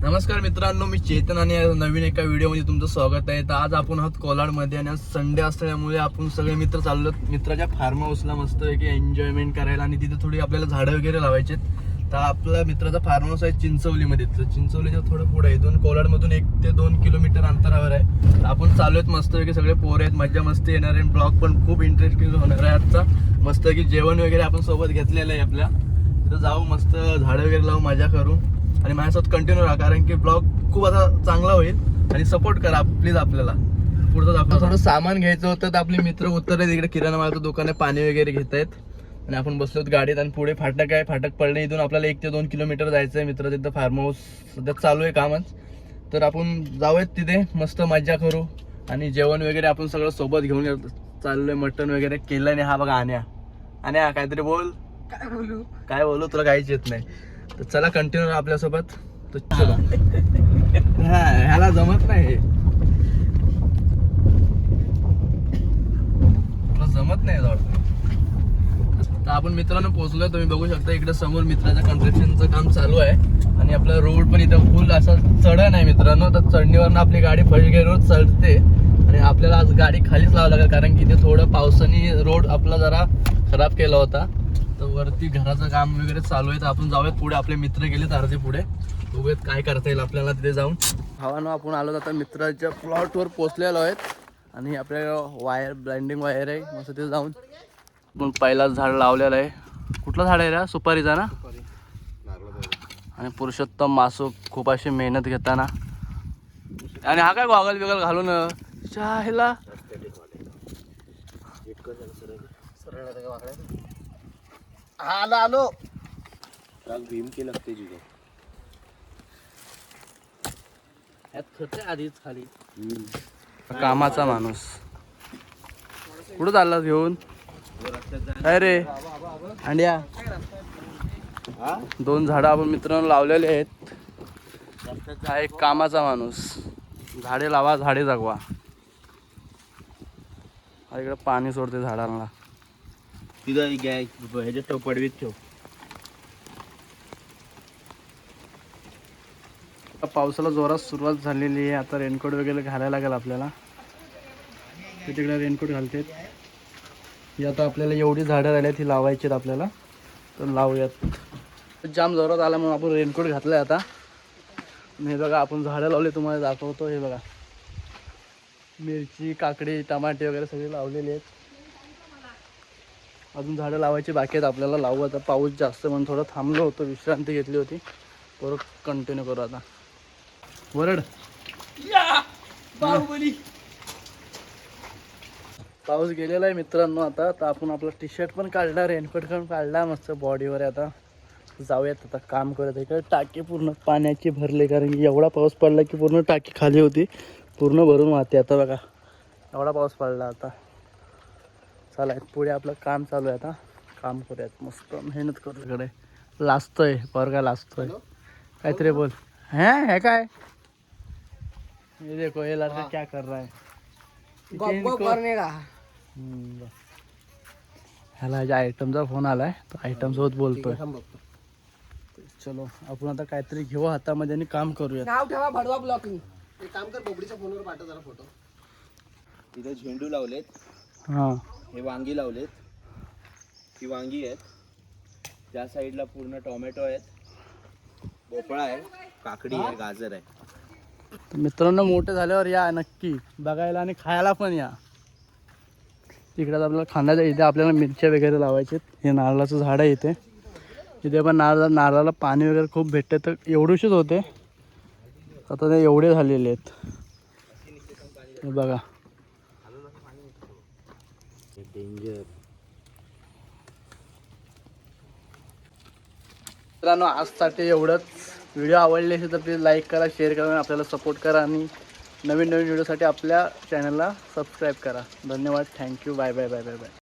नमस्कार मित्रांनो, मी चेतन आणि नवीन एका व्हिडिओमध्ये तुमचं स्वागत आहे. तर आज आपण आहोत कोलाडमध्ये आणि आज संडे असल्यामुळे आपण सगळे मित्र चाललो मित्राच्या फार्म हाऊसला मस्त की एन्जॉयमेंट करायला आणि तिथे थोडी आपल्याला झाडं वगैरे लावायचे. तर आपला मित्राचा फार्म हाऊस आहे चिंचवलीमध्ये. तर चिंचवलीच्या थोडं पुढे इथून कोलाडमधून 1 ते 2 किलोमीटर अंतरावर आहे. तर आपण चालू आहेत मस्त की सगळे पोरं आहेत, मज्जा मस्ती येणार आहे. ब्लॉग पण खूप इंटरेस्टिंग होणार आहे आजचा. मस्त की जेवण वगैरे आपण सोबत घेतलेलं आहे आपल्या. तिथं जाऊ, मस्त झाडं वगैरे लावू, मजा करू आणि माझ्यासोबत कंटिन्यू राहा, कारण की ब्लॉग खूप आता चांगला होईल. आणि सपोर्ट करा प्लीज. आपल्याला पुढचं दाखवा. थोडं सामान घ्यायचं होतं तर आपले मित्र उतरले तिकडे किराणा मालाचं दुकान आहे, पाणी वगैरे घेत आहेत आणि आपण बसलो गाडीत. आणि पुढे फाटक आहे, फाटक पडले. इथून आपल्याला 1 ते 2 किलोमीटर जायचं आहे. मित्र तिथं फार्म हाऊस सध्या चालू आहे कामच. तर आपण जाऊयात तिथे, मस्त मजा करू आणि जेवण वगैरे आपण सगळं सोबत घेऊन चाललोय. मटण वगैरे केलं आणि हा बघा आण्या काहीतरी बोल. काय बोलू तुला काहीच येत नाही. तर चला कंटिन्यू आपल्यासोबत. तर चलो. ह्याला जमत नाही, तुला जमत नाही जवळ. तर आपण मित्रांनो पोहोचलोय. तुम्ही बघू शकता इकडे समोर मित्राच्या कन्स्ट्रक्शनचं काम चालू आहे आणि आपला रोड पण इथं फुल असा चढण आहे मित्रांनो. तर चढणीवरनं आपली गाडी फर्स्ट गेअरवर चढते आणि आपल्याला आज गाडी खालीच लावावी लागेल, कारण की इथे थोडं पावसाने रोड आपला जरा खराब केला होता. तर वरती घराचं काम वगैरे चालू आहे. तर आपण जाऊयात पुढे. आपले मित्र गेलेत अर्धे पुढे, बघूयात काय करता येईल आपल्याला तिथे जाऊन. भावानं आपण आलो आता मित्राच्या प्लॉटवर पोचलेलो आहेत आणि आपल्या वायर ब्लाइंडिंग वायर आहे. मस्त तिथे जाऊन आपण पहिलाच झाड लावलेलं आहे. कुठलं झाड आहे रे? सुपारीचा ना. आणि पुरुषोत्तम मासू खूप अशी मेहनत घेताना. आणि हा काय गॉगल बिगल घालून चायला आलो भीम के लागते जिथे आधीच खाली. कामाचा माणूस कुठं चालला घेऊन? अरे अंड्या 2 झाडं आपण मित्रांनो लावलेले आहेत. हा एक कामाचा माणूस. झाडे लावा, झाडे जगवा. इकडे पाणी सोडते झाडांना. तिथं ह्याच्या ठेव, पडवीत ठेव. पावसाला जोरात सुरुवात झालेली आहे. आता रेनकोट वगैरे घालायला लागेल आपल्याला. तिकडे रेनकोट घालतात. ही आता आपल्याला एवढी झाडं राहिली ती लावायची आहेत आपल्याला. तर लावूयात. जाम जोरात आला म्हणून आपण रेनकोट घातलाय आता. हे बघा आपण झाडं लावले, तुम्हाला दाखवतो. हे बघा मिरची, काकडी, टमाटे वगैरे सगळे लावलेले आहेत. अजून झाडं लावायची बाकी आहेत आपल्याला. लावू आता. पाऊस जास्त म्हणून थोडं थांबलो होतो, विश्रांती घेतली होती. परत कंटिन्यू करू आता. वरड बाहुबली. पाऊस गेलेला आहे मित्रांनो आता. तर आपण आपला टी शर्ट पण काढला, रेनकोट पण काढला, मस्त बॉडीवर आहे. आता जाऊयात, आता काम करत. इकडे टाकी पूर्ण पाण्याची भरली, कारण की एवढा पाऊस पडला की पूर्ण टाकी खाली होती, पूर्ण भरून वाहते. आता बघा एवढा पाऊस पडला. आता चला पुढे आपलं काम चालू आहे. आता काम करूयात, मस्त मेहनत करू. इकडे लाजतोय पोरगा, लाजतोय काहीतरी बोल. है काय? ये देखो ये लड़का क्या कर रहा है. ह्याला ज्या आयटमचा फोन आलाय, तो आयटम सोबत बोलतोय. चलो आपण आता काहीतरी घेऊ हातामध्ये आणि काम करूया. नाव ठेवा भडवा ब्लॉकिंग. एक काम कर, बोबडीच्या फोनवर पाठव जरा फोटो. तिथे झेंडू लावलेत. हा, हे वांगी लावलेत. ही वांगी आहेत. त्या साईडला पूर्ण टोमॅटो आहेत, भोपळा आहे, काकडी आहे, गाजर आहे. तर मित्रांनो मोठे झाल्यावर या नक्की बघायला आणि खायला पण या. तिकडे आपल्याला खाण्याच्या इथे आपल्याला मिरच्या वगैरे लावायचे. हे नारळाचं झाड आहे इथे. इथे पण नारळाला पाणी वगैरे खूप भेटते. तर एवढेशेच होते, आता ते एवढे झालेले आहेत. हे बघा डेंजर. मित्रांनो आजसाठी एवढंच. व्हिडिओ आवडले असेल तर प्लीज लाईक करा, शेअर करा आणि आपल्याला सपोर्ट करा. आणि नवीन व्हिडिओसाठी आपल्या चॅनलला सबस्क्राईब करा. धन्यवाद. Thank you. Bye bye bye bye bye.